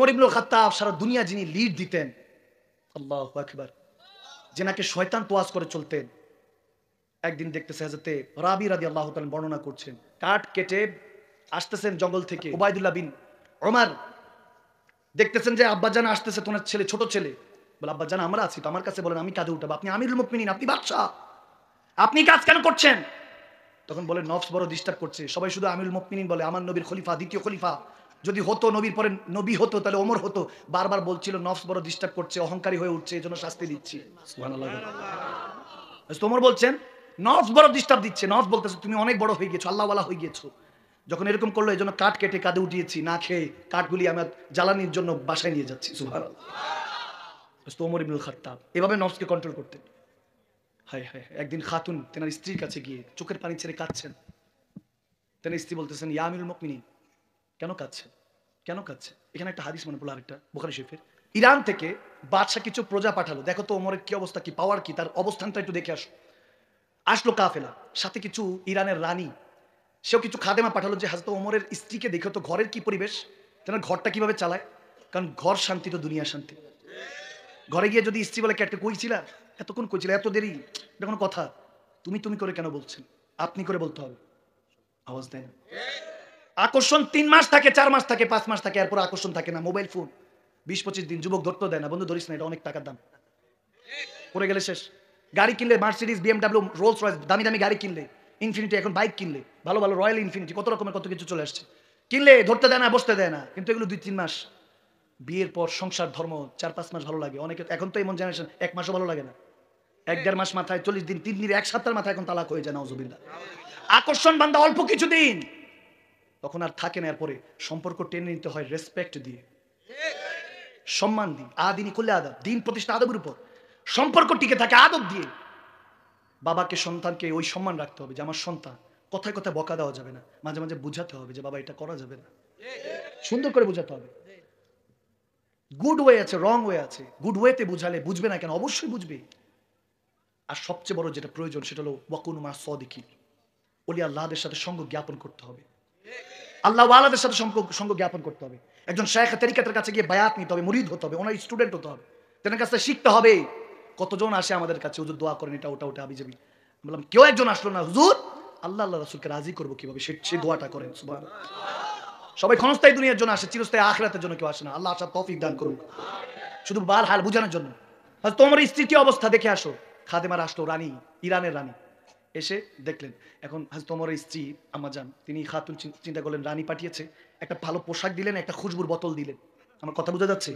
ওমর ইবনুল খাত্তাব সারা দুনিয়া যিনি লিড দিতেন, আল্লাহু আকবার, যেনাকে শয়তান তোয়াজ করে চলতেন, একদিন দেখতেছে হযরতে রাবি রাদিয়াল্লাহু তাআলা বর্ণনা করছেন, কাঠ কেটে আসতেছেন জঙ্গল থেকে উবাইদুল্লাহ বিন ওমর, দেখতেছেন যে আব্বাজান আসতেছে, তোমার ছেলে, ছোট ছেলে। বলে আব্বাজান আমরা আছি তো, আমার কাছে বলেন, আমি কাঁধে উঠাবো, আপনি আমিরুল মুমিনিন, আপনি বাদশা, আপনি কাজ কেন করছেন? তখন বলে নফস বড় ডিস্টার্ব করছে। সবাই শুধু আমিরুল মুমিনিন বলে, আমার নবীর খলিফা, দ্বিতীয় খলিফা, যদি হতো নবীর পরে নবী হতো তাহলে ওমর হতো। বারবার বলছিল নফস বড় ডিস্টার্ব করছে, অহংকারী হয়ে উঠছে, এজন্য শাস্তি দিচ্ছি। সুবহানাল্লাহ। ওমর বলছেন নফস বড় ডিস্টার্ব দিচ্ছে, নফস বলতেছে তুমি অনেক বড় হয়ে গেছো, আল্লাহওয়ালা হয়ে গেছো, যখন এরকম করলো এজন্য কাঠ কেটে কাঁধে উঠিয়েছি, না খেয়ে কাঠগুলি আমার জ্বালানির জন্য বাসায় নিয়ে যাচ্ছি। সুবহানাল্লাহ। ওমর ইবনুল খাত্তাব এভাবে নফসকে কন্ট্রোল করতেন। হায় হায়, একদিন খাতুন তেনার স্ত্রীর কাছে গিয়ে চোখের পানি ছেড়ে কাঁদছেন। তেনার স্ত্রী বলতেছেন, ইয়া আমিরুল মুমিনিন, কেন কাঁদছেন, কেন কাঁদছেন? এখানে একটা হাদিস মনে পড়লো, আরেকটা বুখারী শরীফের। ইরান থেকে বাদশা কিছু প্রজা পাঠালো, দেখো তো ওমরের কি অবস্থা, কি পাওয়ার, কি তার অবস্থানটা একটু দেখে আসো। আসলো কাফেলা, সাথে কিছু ইরানের রানী, সেও কিছু খাদেমা পাঠালো যে হযরত ওমরের স্ত্রীকে দেখো তো ঘরের কি পরিবেশ, তেনার ঘরটা কিভাবে চালায়, কারণ ঘর শান্তি তো দুনিয়া শান্তি। ঘরে গিয়ে যদি স্ত্রী বলে ক্যাটকে কইছিলা, এতক্ষণ কইছিলা, এত দেরি, এটা কোনো কথা? তুমি তুমি করে কেন বলছেন, আপনি করে বলতে হবে। আওয়াজ দেয় না। আকর্ষণ 3 মাস থাকে, 4 মাস থাকে, 5 মাস থাকে, এরপর আকর্ষণ থাকে না। মোবাইল ফোন 20-25 দিন, যুবক ধরতে দেয় না, বন্ধু ধরিস না, এটা অনেক টাকার দাম, পড়ে গেলে শেষ। গাড়ি কিনলে মার্সিডিজ, বিএমডাব্লিউ, রোলস রয়েস, দামি দামি গাড়ি কিনলে, ইনফিনিটি, এখন বাইক কিনলে, ভালো ভালো রয়্যাল ইনফিনিটি, কত রকমের কত কিছু চলে আসছে, কিনলে ধরতে দেয় না, বসতে দেয় না। কিন্তু এগুলো 2-3 মাস, বিয়ের পর সংসার ধর্ম 4-5 মাস ভালো লাগে অনেকে। এখন তো এমন জেনারেশন 1 মাসও ভালো লাগে না, 1-1.5 মাস মাথায়, 40 দিন, 3 দিন, 1 সপ্তাহের মাথায় এখন তালাক হয়ে যায়, নাউজুবিল্লাহ। আকর্ষণ বান্দা অল্প কিছু দিন, তখন আর থাকে না। এরপরে সম্পর্ক টেনে নিতে হয় রেসপেক্ট দিয়ে, সম্মান দিয়ে, আদিনী করলে আদব, দিন প্রতিষ্ঠা আদবের উপর, সম্পর্ক টিকে থাকে আদব দিয়ে। বাবাকে সন্তানকে ওই সম্মান রাখতে হবে যে আমার সন্তান, কথায় কথায় বকা দেওয়া যাবে না, মাঝে মাঝে বুঝাতে হবে যে বাবা এটা করা যাবে না, সুন্দর করে বুঝাতে হবে। গুড ওয়ে আছে, রং ওয়ে আছে, গুড ওয়েতে বুঝালে বুঝবে না কেন, অবশ্যই বুঝবে। আর সবচেয়ে বড় যেটা প্রয়োজন সেটা হলো ওয়াকুনু মা সাদিকিন, ওলি আল্লাহদের সাথে সঙ্গ জ্ঞাপন করতে হবে, আল্লাহ ওয়ালাদের সাথে সঙ্গ জ্ঞাপন করতে হবে। একজন শায়েখ তরিকাতের কাছে গিয়ে বায়াত নিতে হবে, মুরিদ হতে হবে, ওনার স্টুডেন্ট হতে হবে, তেনার কাছে শিখতে হবে। কতজন আসে আমাদের কাছে, হুজুর দোয়া করেন, এটা ওটা ওটা হাবিজাবি। বললাম কেউ একজন আসলো না, হুজুর আল্লাহ আল্লাহ রাসূলকে রাজি করবো কিভাবে, সেই দোয়াটা করেন। সুবহানাল্লাহ। সবাই ক্ষণস্থায়ী দুনিয়ার জন্য আসে, চিরস্থায়ী আখিরাতের জন্য কেউ আসে না। আল্লাহ আসার তৌফিক দান করুন, শুধু বাল হাল বুঝানোর জন্য। তোমার স্ত্রীর কি অবস্থা দেখে আসো। খাদেমার আসলো, রানী, ইরানের রানী এসে দেখলেন। এখন তোমার স্ত্রী আম্মাজান, তিনি খাতুন চিন্তা করলেন রানী পাঠিয়েছে, একটা ভালো পোশাক দিলেন, একটা খুশবুর বোতল দিলেন। আমার কথা বোঝা যাচ্ছে?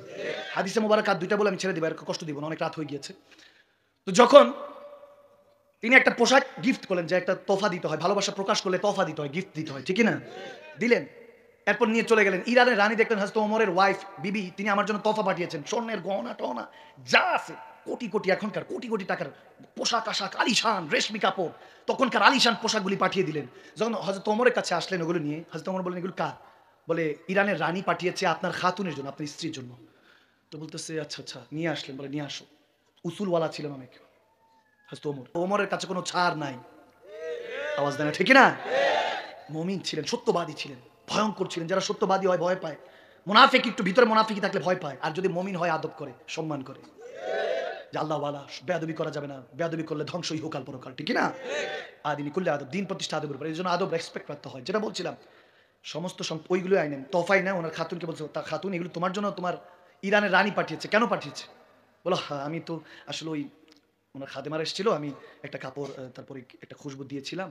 হাদিসে মোবারক হাত দুইটা বলে আমি ছেড়ে দিব, আর কষ্ট দিব না, অনেক রাত হয়ে গিয়েছে। তো যখন তিনি একটা পোশাক গিফট করলেন, যে একটা তোফা দিতে হয়, ভালোবাসা প্রকাশ করলে তোফা দিতে হয়, গিফট দিতে হয়, ঠিক না? দিলেন, এরপর নিয়ে চলে গেলেন। ইরানের রানী দেখলেন হযরত ওমরের ওয়াইফ বিবি, তিনি আমার জন্য তোফা পাঠিয়েছেন, স্বর্ণের গহনা টহনা যা আছে, কোটি কোটি, এখনকার কোটি কোটি টাকার পোশাক আশাক, আলিশান রেশমি কাপড়, তখনকার আলিশান পোশাকগুলি পাঠিয়ে দিলেন। যখন হযরত ওমরের কাছে আসলেন ওগুলো নিয়ে, হযরত ওমর বললেন এগুলো কার? বলে ইরানের রানী পাঠিয়েছে আপনার খাতুনের জন্য, আপনার স্ত্রীর জন্য। তো বলতেছে আচ্ছা আচ্ছা, নিয়ে আসলেন। বলে নিয়ে আসো। উসুলওয়ালা ছিলেন অনেক হযরত ওমর, ওমরের কাছে কোনো ছাড় নাই। আওয়াজ দেয় না, ঠিক না? মুমিন ছিলেন, সত্যবাদী ছিলেন, ভয়ঙ্কর ছিলেন। যারা সত্যবাদী হয় ভয় পায়, মুনাফিক একটু ভিতরে মুনাফিকি থাকলে ভয় পায়, আর যদি মুমিন হয় আদব করে, সম্মান করে, যে আল্লাহ ওয়ালা, বেয়াদবি করা যাবে না, বেয়াদবি করলে ধ্বংস ইহকাল পরকাল, ঠিক না? আদিনী করলে আদব, দিন প্রতিষ্ঠা আদবের উপর, এই জন্য আদব রেসপেক্ট রাখতে হয়। যেটা বলছিলাম, সমস্ত ওইগুলো আইনেন, তোফাই না, ওনার খাতুনকে বলছে, তা খাতুন এগুলো তোমার জন্য তোমার ইরানের রানী পাঠিয়েছে, কেন পাঠিয়েছে? বলো হ্যাঁ আমি তো আসলে ওই ওনার খাদেমার এসেছিল, আমি একটা কাপড়, তারপরে একটা খুশবু দিয়েছিলাম,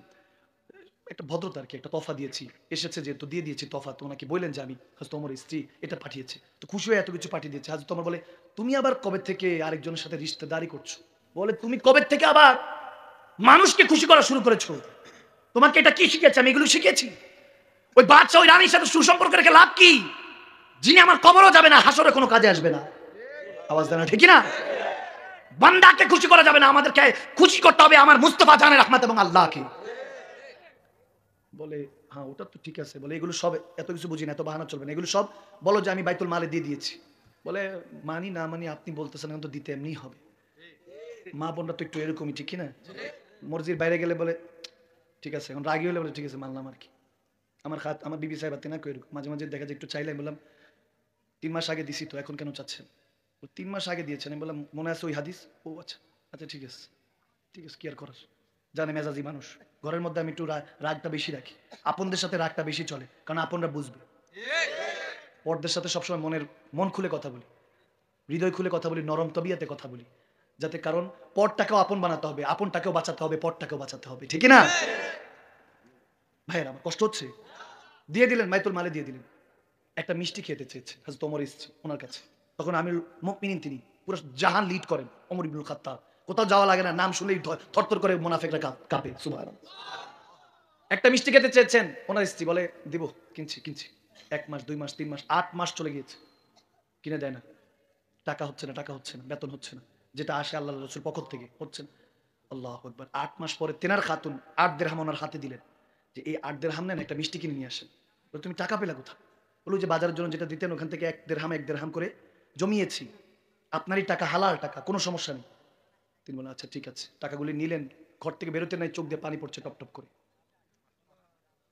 একটা ভদ্রতা আর কি, একটা তফা দিয়েছি, এসেছে যেহেতু দিয়ে দিয়েছি তফা। তো ওনাকে বললেন যে আমি হয়তো তোমার স্ত্রী এটা পাঠিয়েছে, তো খুশি হয়ে এত কিছু পাঠিয়ে দিয়েছে। আজ তোমার বলে তুমি আবার কবে থেকে আরেকজনের সাথে রিশতেদারি করছো? বলে তুমি কবে থেকে আবার মানুষকে খুশি করা শুরু করেছো? তোমাকে এটা কি শিখেছে? আমি এগুলো শিখেছি। ওই বাচ্চা ওই রানীর সাথে সুসম্পর্ক রেখে লাভ কি? যিনি আমার কবরও যাবে না, হাসরে কোনো কাজে আসবে না। আওয়াজ দেয় না, ঠিক না? বান্দাকে খুশি করা যাবে না, আমাদেরকে খুশি করতে হবে আমার মুস্তাফা জানের রহমত এবং আল্লাহকে। বলে হ্যাঁ ওটা তো ঠিক আছে। বলে এগুলো সব, এত কিছু বুঝি না, এত বাহানা চলবে না, এগুলো সব বলো যে আমি বাইতুল মালে দিয়ে দিয়েছি। বলে মানি না মানি আপনি বলতেছেন, এখন তো দিতে এমনি হবে। মা বোনরা তো একটু এরকমই, ঠিক না? মর্জির বাইরে গেলে বলে ঠিক আছে, এখন রাগি হলে বলে ঠিক আছে মানলাম আর কি। আমার বিবি সাহেব না কেউ এরকম, মাঝে মাঝে দেখা যায় একটু চাইলে বললাম 3 মাস আগে দিছি তো, এখন কেন চাচ্ছেন? 3 মাস আগে দিয়েছেন। আমি বললাম মনে আছে ওই হাদিস? ও আচ্ছা আচ্ছা, ঠিক আছে ঠিক আছে, কি আর করার, জানে মেজাজি মানুষ। ঘরের মধ্যে আমি একটু রাগটা বেশি রাখি, আপনদের সাথে রাগটা বেশি চলে, কারণ আপনরা বুঝবে। পরদের সাথে সবসময় মন খুলে কথা বলি, হৃদয় খুলে কথা বলি, নরম তবিয়াতে কথা বলি, যাতে, কারণ পরটাকেও আপন বানাতে হবে, আপনটাকেও বাঁচাতে হবে, পরটাকেও বাঁচাতে হবে, ঠিক না ভাইয়ের? আমার কষ্ট হচ্ছে। দিয়ে দিলেন, বাইতুল মালে দিয়ে দিলেন। একটা মিষ্টি খেতে চেয়েছে হযরত ওমর এসেছে ওনার কাছে, তখন আমিরুল মুমিনিন তিনি পুরো জাহান লিড করেন, ওমর ইবনুল খাত্তাব। কোথাও যাওয়া লাগে না, নাম শুনলেই থরথর করে মুনাফিকরা কাঁপে। সুবহানাল্লাহ। একটা মিষ্টি খেতে চেয়েছেন, ওনার স্ত্রী বলে দিব, কিনছি কিনছি। 1 মাস 2 মাস 3 মাস 8 মাস চলে গিয়েছে, কিনে দেয় না। টাকা হচ্ছে না, টাকা হচ্ছে না, বেতন হচ্ছে না, যেটা আসে আল্লাহ রাসূল পক্ষ থেকে হচ্ছে না। আল্লাহু আকবার। 8 মাস পরে তেনার খাতুন 8 দিরহাম ওনার হাতে দিলেন, যে এই 8 দিরহাম নেন, একটা মিষ্টি কিনে নিয়ে আসেন। বলে তুমি টাকা পেলা কোথায়? বলো যে বাজারের জন্য যেটা দিতেন ওখান থেকে 1 দিরহাম করে জমিয়েছি, আপনারই টাকা, হালাল টাকা, কোনো সমস্যা নেই। তিনি বলেন আচ্ছা ঠিক আছে। টাকাগুলি নিলেন, ঘর থেকে বেরোতে নাই, চোখ দিয়ে পানি পড়ছে টপ টপ করে।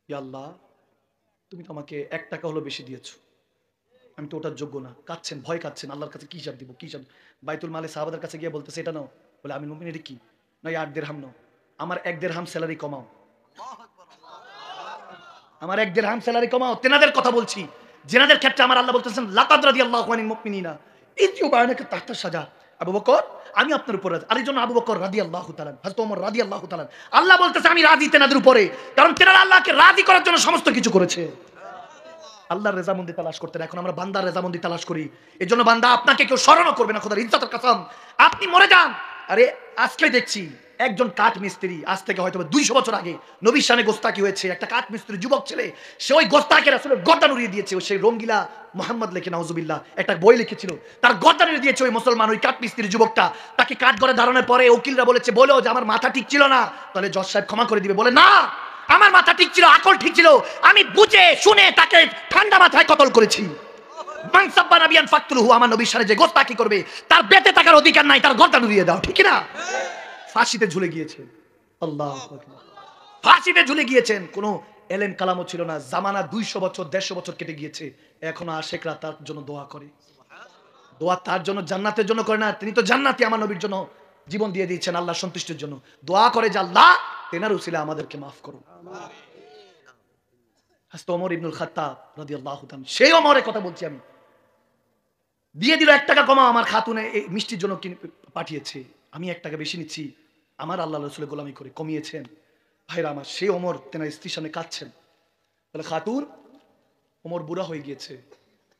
ইয়া আল্লাহ, তুমি তো আমাকে 1 টাকা হলো বেশি দিয়েছো, আমি তো ওটার যোগ্য না। কাঁদছেন, ভয় কাঁদছেন, আল্লাহর কাছে কি হিসাব দিব, কি হিসাব। বাইতুল মালে সাহাবাদের কাছে গিয়ে বলতেছে এটা নাও। বলে আমি মুমিন, এটা কি? না 8 দিরহাম নাও, আমার 1 দিরহাম স্যালারি কমাও, আমার 1 দিরহাম স্যালারি কমাও। তেনাদের কথা বলছি, যেনাদের ক্ষেত্রে আমার আল্লাহ বলতেছেন লাকাদ রাদিয়াল্লাহু আনিল মুমিনিনা ইয ইউবায়িনুকা তাহতা শাজার। আবু বকর, আমি আপনার উপর রাজি। আরেকজন আবু বকর রাদিয়াল্লাহু তাআলা, হযরত ওমর রাদিয়াল্লাহু তাআলা। আল্লাহ বলতেছে আমি রাজি তেনাদের উপরে, কারণ তেনারা আল্লাহকে রাজি করার জন্য সমস্ত কিছু করেছে। আল্লাহর রেজামন্দি তালাশ করতেন, এখন আমরা বান্দার রেজামন্দি তালাশ করি। এই জন্য বান্দা আপনাকে কেউ স্মরণও করবে না, খোদার ইজ্জতের কসম। আপনি মরে যান। আরে আজকে দেখছি একজন কাঠ মিস্ত্রি, আজ থেকে হয়তো 200 বছর আগে নবীর শানে গোস্তাকি হয়েছে, একটা কাঠ মিস্ত্রি যুবক ছেলে, সে ওই গোস্তাকে রাসূলের গর্দান উড়িয়ে দিয়েছে। সেই রঙ্গিলা মোহাম্মদ লেখে নাউজুবিল্লাহ একটা বই লিখেছিল, তার গর্দান উড়িয়ে দিয়েছে ওই মুসলমান, ওই কাঠ মিস্ত্রি যুবকটা। তাকে কাঠ ঘরে দাঁড়ানোর পরে উকিলরা বলেছে, বলো যে আমার মাথা ঠিক ছিল না, তাহলে জজ সাহেব ক্ষমা করে দিবে। বলে না, আমার মাথা ঠিক ছিল, আকল ঠিক ছিল, আমি বুঝে শুনে তাকে ঠান্ডা মাথায় কতল করেছি। আমার নবীর সাথে যে গোস্তাকি করবে তার বেঁচে থাকার অধিকার নাই, তার গর্দান উড়িয়ে দাও, ঠিক না? ফাঁসিতে ঝুলে গিয়েছেন। আল্লাহু আকবার। ফাঁসিতে ঝুলে গিয়েছেন, কোনো এলেম কালামও ছিল না। জামানা 200 বছর 150 বছর কেটে গিয়েছে, এখনো আশেকরা তার জন্য দোয়া করে। দোয়া তার জন্য, জান্নাতের জন্য করে না। তিনি তো জান্নাতি, আমার নবীর জন্য জীবন দিয়ে দিয়েছেন আল্লাহ সন্তুষ্টির জন্য। দোয়া করে যে আল্লাহ তেনার উসিলা আমাদেরকে মাফ করুন। হযরত ওমর ইবনুল খাত্তাব রাদিয়াল্লাহু তাআলা, সেই ওমরের কথা বলছি আমি। দিয়ে দিল 1 টাকা কমা, আমার খাতুনে এই মিষ্টির জন্য পাঠিয়েছে, আমি 1 টাকা বেশি নিচ্ছি, আমার আল্লাহ রাসূলের গোলামি করে কমিয়েছেন। ভাইরা আমার, সেই ওমর তেনার স্ত্রীর সামনে কাঁদছেন। বলে খাতুন, ওমর বুড়া হয়ে গিয়েছে,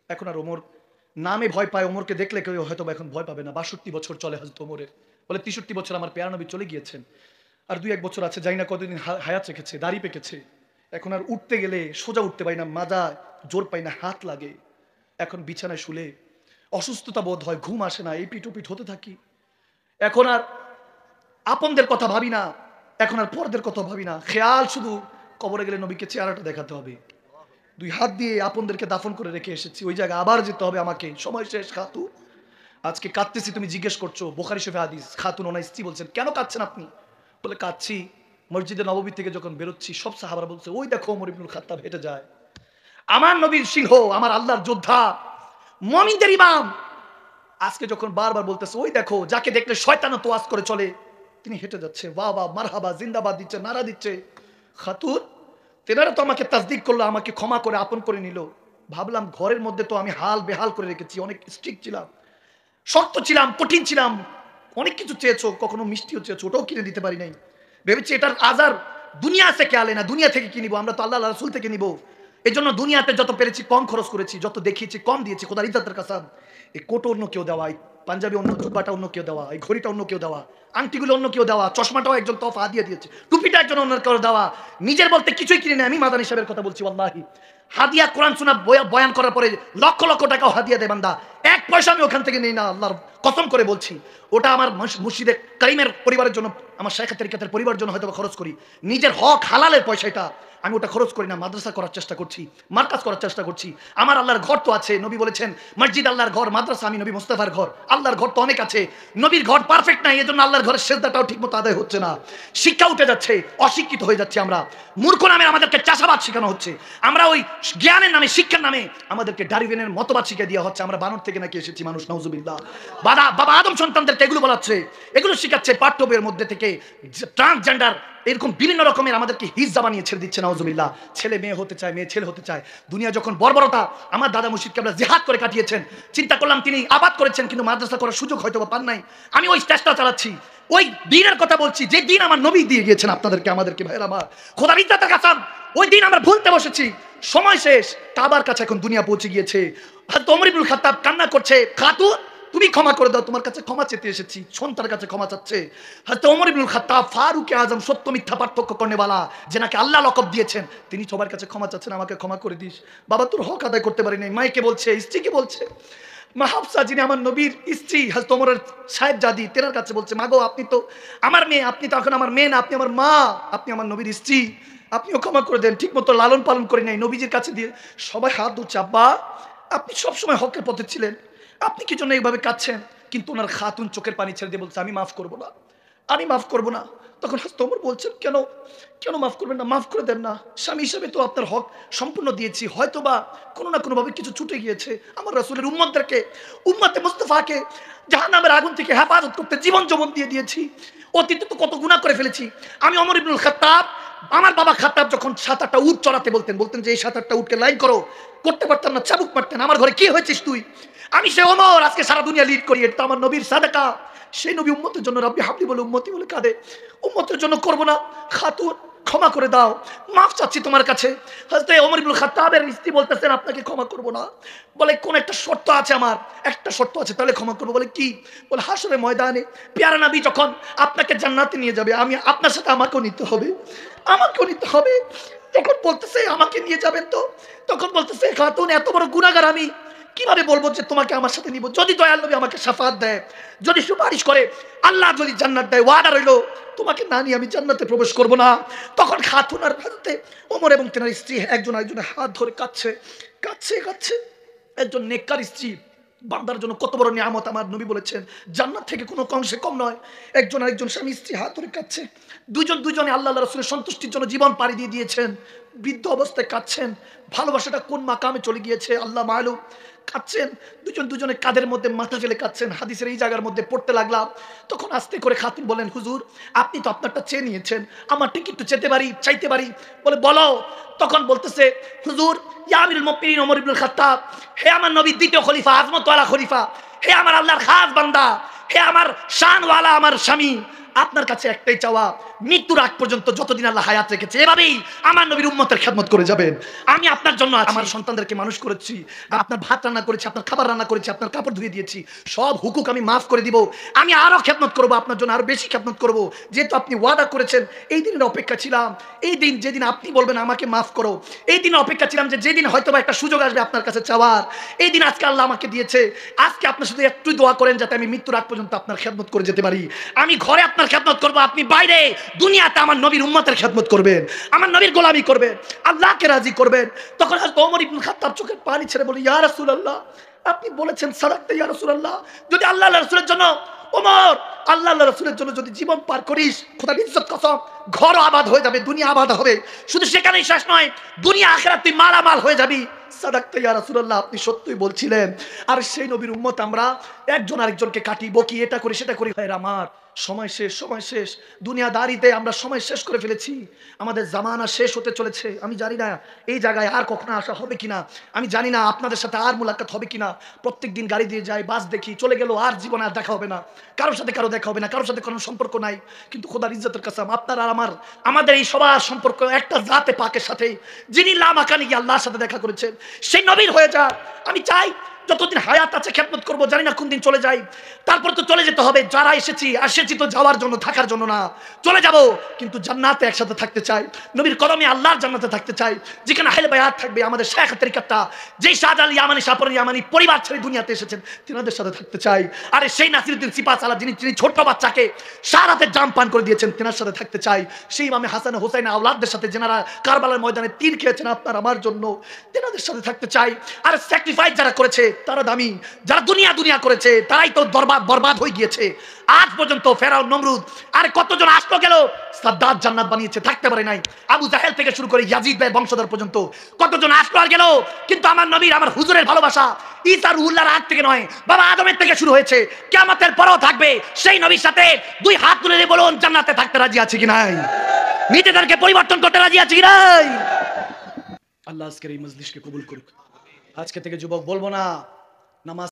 এখন আর ওমর নামে ভয় পায়, ওমরকে দেখলে কেউ হয়তো এখন ভয় পাবে না। 62 বছর চলে হযরত ওমরের। বলে 63 বছর আমার পেয়ারা নবী চলে গিয়েছেন, আর 2-1 বছর আছে, জানি না কতদিন হায়াত রেখেছে, দাড়ি পেকেছে, এখন আর উঠতে গেলে সোজা উঠতে পারি না, মাজা জোর পাই না, হাত লাগে, এখন বিছানায় শুলে অসুস্থতা বোধ হয়, ঘুম আসে না, এই পিঠ ওপিঠ হতে থাকি। এখন আর আপনদের কথা ভাবি না, এখন আর পরদের কথা ভাবি না, খেয়াল শুধু কবরে গেলে নবীকে চেহারাটা দেখাতে হবে। 2 হাত দিয়ে আপনদেরকে দাফন করে রেখে এসেছি, ওই জায়গায় আবার যেতে হবে আমাকে, সময় শেষ। খাতুন, আজকে কাঁদতেছি, তুমি জিজ্ঞেস করছো, বুখারী শরীফে হাদিস। খাতুন ওনার স্ত্রী বলছেন, কেন কাঁদছেন আপনি? বলে কাঁদছি, মসজিদে নববী থেকে যখন বেরোচ্ছি সব সাহাবারা বলছে, ওই দেখো ওমর ইবনুল খাত্তাব হেঁটে যায়, আমার নবীর সিংহ, আমার আল্লাহর যোদ্ধা, মুমিনদের ইমাম। আজকে যখন বারবার বলতেছে, ওই দেখো যাকে দেখলে শয়তানও তোয়াজ করে চলে, তিনি হেঁটে যাচ্ছে, বাহ বাহ মারহাবা জিন্দাবাদ দিচ্ছে, নারা দিচ্ছে। খাতুন, তেনারা তো আমাকে তাসদিক করলো, আমাকে ক্ষমা করে আপন করে নিল। ভাবলাম ঘরের মধ্যে তো আমি হাল বেহাল করে রেখেছি, অনেক স্ট্রিক্ট ছিলাম, শক্ত ছিলাম, কঠিন ছিলাম, অনেক কিছু চেয়েছো, কখনো মিষ্টিও চেয়েছো, ওটাও কিনে দিতে পারি নাই। ভেবেছি এটার আজার দুনিয়া থেকে আলে না, দুনিয়া থেকে কি নিবো, আমরা তো আল্লাহ রাসূল থেকে নিবো। এই জন্য দুনিয়াতে যত পেরেছি কম খরচ করেছি, যত দেখিয়েছি কম দিয়েছি। খোদার ইজ্জতের কসম, এই কোট অন্য কেউ দেওয়া, এই পাঞ্জাবি অন্য, জুব্বাটা অন্য কেউ দেওয়া, এই ঘড়িটা অন্য কেউ দেওয়া, আংটিগুলো অন্য কেউ দেওয়া, চশমাটাও একজন তোফা দিয়ে দিয়েছে, টুপিটা একজন অন্য কেউ দেওয়া, নিজের বলতে কিছুই কিনে নেই। আমি মাদানী সাহেবের কথা বলছি, ওয়াল্লাহি হাদিয়া কোরআন শোনা বয়ান করার পরে লক্ষ লক্ষ টাকাও হাদিয়া দেয় বান্দা, এক পয়সা আমি ওখান থেকে নেই না, আল্লাহর কসম করে বলছি। ওটা আমার মুর্শিদে কারিমের পরিবারের জন্য, আমার শাইখ তরিকাতের পরিবারের জন্য হয়তো খরচ করি। নিজের হক হালালের পয়সাটা আমি ওটা খরচ করি না, মাদ্রাসা করার চেষ্টা করছি, মার্কাজ করার চেষ্টা করছি। আমার আল্লাহর ঘর তো আছে, নবী বলেছেন মসজিদ আল্লাহর ঘর, মাদ্রাসা আমি নবী মুস্তাফার ঘর। আল্লাহর ঘর তো অনেক আছে, নবীর ঘর পারফেক্ট নাই, এজন্য আল্লাহর ঘরের সেজদাটাও ঠিকমতো আদায় হচ্ছে না। শিক্ষা উঠে যাচ্ছে, অশিক্ষিত হয়ে যাচ্ছে আমরা। মূর্খ নামে আমাদেরকে চাষাবাদ শেখানো হচ্ছে, আমরা ওই জ্ঞানের নামে, শিক্ষার নামে আমাদেরকে ডারউইনের মতবাদ শিখিয়ে দেওয়া হচ্ছে। আমরা বানর থেকে নাকি এসেছি মানুষ, নাউজুবিল্লাহ। বাবা আদম সন্তানদেরকে এগুলো বলাচ্ছে, এগুলো শিখাচ্ছে পাঠ্য বইয়ের মধ্যে থেকে। ট্রান্সজেন্ডার এরকম বিভিন্ন রকমের আমাদেরকে হিজ্জা বানিয়ে ছেড়ে দিচ্ছে, নাউজুবিল্লাহ। ছেলে মেয়ে হতে চায়, মেয়ে ছেলে হতে চায়। দুনিয়া যখন বর্বরতা, আমার দাদা মুর্শিদ কেবলা জিহাদ করে কাটিয়েছেন, চিন্তা করলাম তিনি আবাদ করেছেন, কিন্তু মাদ্রাসা করার সুযোগ হয়তো পান নাই। আমি ওই চেষ্টা চালাচ্ছি, ওই দিনের কথা বলছি যে দিন আমার নবী দিয়ে গিয়েছেন আপনাদেরকে, আমাদেরকে। ভাইয়ের আমার, খোদার ইজ্জতের কাসম, ওই দিন আমরা ভুলতে বসেছি, সময় শেষ। কাবার কাছে এখন দুনিয়া পৌঁছে গিয়েছে। হযরত ওমর ইবনুল খাত্তাব কান্না করছে, খাতুন তুমি ক্ষমা করে দাও, তোমার কাছে ক্ষমা চেতে এসেছি। সন্তানের কাছে ক্ষমা চাচ্ছে। হযরত ওমর ইবনুল খাত্তাব ফারুক আজম, সত্য মিথ্যা পার্থক্য করনেওয়ালা, যেনাকে আল্লাহ লকব দিয়েছেন, তিনি সবার কাছে ক্ষমা চাচ্ছেন, আমাকে ক্ষমা করে দিস বাবা, তোর হক আদায় করতে পারি নাই। মাইকে বলছে, স্ত্রীকে বলছে, মা হাফসা যিনি আমার নবীর স্ত্রী, হযরত ওমরের সাহেবজাদি, তেনার কাছে বলছে, মাগো আপনি তো আমার মেয়ে, আপনি তো এখন আমার মেয়ে না, আপনি আমার মা, আপনি আমার নবীর স্ত্রী, আপনিও ক্ষমা করে দেন, ঠিক মতো লালন পালন করি নাই। নবীজির কাছে দিয়ে সবাই হাত ধরছে, আব্বা আপনি সবসময় হকের পথে ছিলেন, আপনি কি জন্য এইভাবে কাঁদছেন? কিন্তু ওনার খাতুন চোখের পানি ছেড়ে দিয়ে বলছে, আমি মাফ করবো না, আমি মাফ করবো না। তখন হযরত ওমর বলছেন, কেন কেন মাফ করবেন না? মাফ করে দেন না, স্বামী হিসেবে তো আপনার হক সম্পূর্ণ দিয়েছি, হয়তো বা কোনো না কোনো ভাবে কিছু ছুটে গিয়েছে। আমার রাসূলের উম্মতদেরকে, উম্মতে মুস্তাফাকে জাহান্নামের আগুন থেকে হেফাজত করতে জীবন যৌবন দিয়ে দিয়েছি। অতীতে তো কত গুনাহ করে ফেলেছি। আমি ওমর ইবনুল খাত্তাব, আমার বাবা খাত্তাব যখন 7-8টা উট চড়াতে বলতেন যে এই 7-8টা উটকে লাইন করো, করতে পারতাম না, চাবুক মারতেন, আমার ঘরে কি হয়েছিস তুই? আমি সে ওমর, আজকে সারা দুনিয়া লিড করি, এটা আমার নবীর সাদাকা। সেই নবী উম্মতের জন্য রাব্বি হাবলি বলে উম্মতি বলে কাঁদে, উম্মতের জন্য করবো না। খাতুন ক্ষমা করে দাও, মাফ চাচ্ছি তোমার কাছে। হযরত ওমর ইবনুল খাত্তাবের স্ত্রী বলতেছেন, আপনাকে ক্ষমা করবো না। বলে কোন একটা শর্ত আছে, আমার একটা শর্ত আছে, তাহলে ক্ষমা করবো। বলে কি? বলে হাসরের ময়দানে প্যারা নবী যখন আপনাকে জান্নাতে নিয়ে যাবে, আমি আপনার সাথে আমাকেও নিতে হবে, আমাকেও নিতে হবে। তখন বলতেছে, আমাকে নিয়ে যাবেন তো? তখন বলতেছে, খাতুন এত বড় গুনাহগার আমি কিভাবে বলবো যে তোমাকে আমার সাথে নিব? যদি দয়াল নবী আমাকে শাফাআত দেয়, যদি সুপারিশ করে, আল্লাহ যদি জান্নাত দেয়, ওয়াদা রইলো তোমাকে না নিয়ে আমি জান্নাতে প্রবেশ করব না। তখন খাতুন আর হযরতে ওমর এবং তেনার স্ত্রী একজন আরেকজনের হাত ধরে কাঁদছে, কাঁদছে, কাঁদছে। একজন নেককার স্ত্রী বান্দার জন্য কত বড় নিয়ামত, আমার নবী বলেছেন জান্নাত থেকে কোনো অংশে কম নয়। একজন আরেকজন স্বামী স্ত্রী হাত ধরে কাঁদছে, দুজনে আল্লাহ রাসূলের সন্তুষ্টির জন্য জীবন পাড়ি দিয়ে দিয়েছেন, বৃদ্ধ অবস্থায় কাঁদছেন। ভালোবাসাটা কোন মাকামে চলে গিয়েছে আল্লাহ মালুম। কাঁদছেন, দুজনে কাঁধের মধ্যে মাথা ফেলে কাঁদছেন। হাদিসের এই জায়গার মধ্যে পড়তে লাগলাম। তখন আস্তে করে খাতুন বলেন, হুজুর আপনি তো আপনারটা চেয়ে নিয়েছেন, আমারটা কি একটু চাইতে পারি? বলে বলো। তখন বলতেছে, হুজুর ইয়া আমিরুল মুমিনিন ওমর ইবনুল খাত্তাব, হে আমার নবী দ্বিতীয় খলিফা, আজমত ওয়ালা খলিফা, হে আমার আল্লাহর খাস বান্দা, হে আমার শানওয়ালা আমার স্বামী, আপনার কাছে একটাই চাওয়া, মৃত্যুর আগ পর্যন্ত যতদিন আল্লাহ হায়াত রেখেছে এভাবেই আমার নবীর উম্মতের খেদমত করে যাবেন। আমি আপনার জন্য আমার সন্তানদেরকে মানুষ করেছি, আপনার ভাত রান্না করেছি, আপনার খাবার রান্না করেছি, আপনার কাপড় ধুয়ে দিয়েছি, সব হুকুক আমি মাফ করে দিব। আমি আরো খেদমত করব, আপনার জন্য আরো বেশি খেদমত করব, যেহেতু আপনি ওয়াদা করেছেন। এই দিনের অপেক্ষা ছিলাম, এই দিন যেদিন আপনি বলবেন আমাকে মাফ করো, এই দিন অপেক্ষা ছিলাম যে যেদিন হয়তো একটা সুযোগ আসবে আপনার কাছে চাওয়ার। এই দিন আজকে আল্লাহ আমাকে দিয়েছে। আজকে আপনি শুধু একটু দোয়া করেন যাতে আমি মৃত্যুর আগ পর্যন্ত আপনার খেদমত করে যেতে পারি। আমি ঘরে আপনার খেদমত করব, আপনি বাইরে দুনিয়াতে আমার নবীর উম্মতের খেদমত করবেন, আমার নবীর গোলামি করবেন, আল্লাহকে রাজি করবেন। তখন হযরত ওমর ইবনে খাত্তাব চোখের পানি ছেড়ে বলে, ইয়া রাসূলুল্লাহ, আপনি বলেছেন সাদাকতা ইয়া রাসূলুল্লাহ, যদি আল্লাহর রাসূলের জন্য, ওমর আল্লাহর রাসূলের জন্য যদি জীবন পার করিস, খোদার ইজ্জত কসম, ঘর আবাদ হয়ে যাবে, দুনিয়া আবাদ হবে। শুধু সেখানেই শেষ নয়, দুনিয়া আখিরাত তুই মালামাল হয়ে যাবি। সাদাকতা ইয়া রাসূলুল্লাহ, আপনি সত্যই বলছিলেন। আর সেই নবীর উম্মত আমরা একজন আরেকজনকে কাটি, বকি, এটা করি সেটা করি। ভাইরা আমার, সময় শেষ। দুনিয়াদারিতে আমরা সময় শেষ করে ফেলেছি, আমাদের জামানা শেষ হতে চলেছে। আমি জানি না এই জায়গায় আর কখনো আসা হবে কিনা, আমি জানি না আপনাদের সাথে আর মুলাকাত হবে কিনা। প্রত্যেক দিন গাড়ি দিয়ে যাই, বাস দেখি, চলে গেল, আর জীবনে আর দেখা হবে না, কারোর সাথে কারো দেখা হবে না, কারোর সাথে কোনো সম্পর্ক নাই। কিন্তু খোদার ইজ্জতের কসম, আপনার আর আমাদের এই সবার সম্পর্ক একটা জাতে পাকের সাথে, যিনি লামাকানি গিয়ে আল্লাহর সাথে দেখা করেছেন, সেই নবীর হয়ে যা। আমি চাই যতদিন হায়াত আছে খেদমত করব, জানি না কোন দিন চলে যাই। তারপর তো চলে যেতে হবে। যারা আসেছি তো যাওয়ার জন্য, থাকার জন্য না। চলে যাব, কিন্তু জান্নাতে একসাথে থাকতে চাই, নবীর কদমে আল্লাহর জান্নাতে থাকতে চাই, যেখানে আহলে বায়াত থাকবে। আমাদের শেখ তরিকাতটা যেই শাহজালাল ইয়ামানি শাহপুর ইয়ামানি পরিবার ছেড়ে দুনিয়াতে এসেছেন, তিনাদের সাথে থাকতে চাই। আরে সেই নাসিরউদ্দিন সিপাহসালার যিনি ছোট্ট বাচ্চাকে সারাতে জাম পান করে দিয়েছেন, তিনার সাথে থাকতে চাই। সেই ইমামে হাসান হোসেন আওলাদদের সাথে যারা কারবালার ময়দানে তীর খেয়েছেন আপনার আমার জন্য, তিনাদের সাথে থাকতে চাই। আর স্যাক্রিফাইস যারা করেছে তারা দামি, যারা দুনিয়া করেছে তারাই তো বরবাদ হয়ে গিয়েছে। আজ পর্যন্ত ফেরাউন, নমরুদ, আর কতজন আসলো গেল, সাদ্দাত জান্নাত বানিয়েছে, থাকতে পারে নাই। আবু জাহেল থেকে শুরু করে ইয়াজিদ ভাই বংশধর পর্যন্ত কতজন আসলো আর গেল, কিন্তু আমার নবীর, আমার হুজুরের ভালোবাসা ঈসা রুহুল্লাহর হাত থেকে নয়, বাবা আদমের থেকে শুরু হয়েছে, কিয়ামতের পরেও থাকবে। সেই নবীর সাথে দুই হাত তুলে দিয়ে বলুন, জান্নাতে থাকতে রাজি আছে কি নাই? নিজেদেরকে পরিবর্তন করতে রাজি আছে কি নাই? আল্লাহ আজকের এই মজলিসকে কবুল করুক। আজকে থেকে যুবক বলবো না নামাজ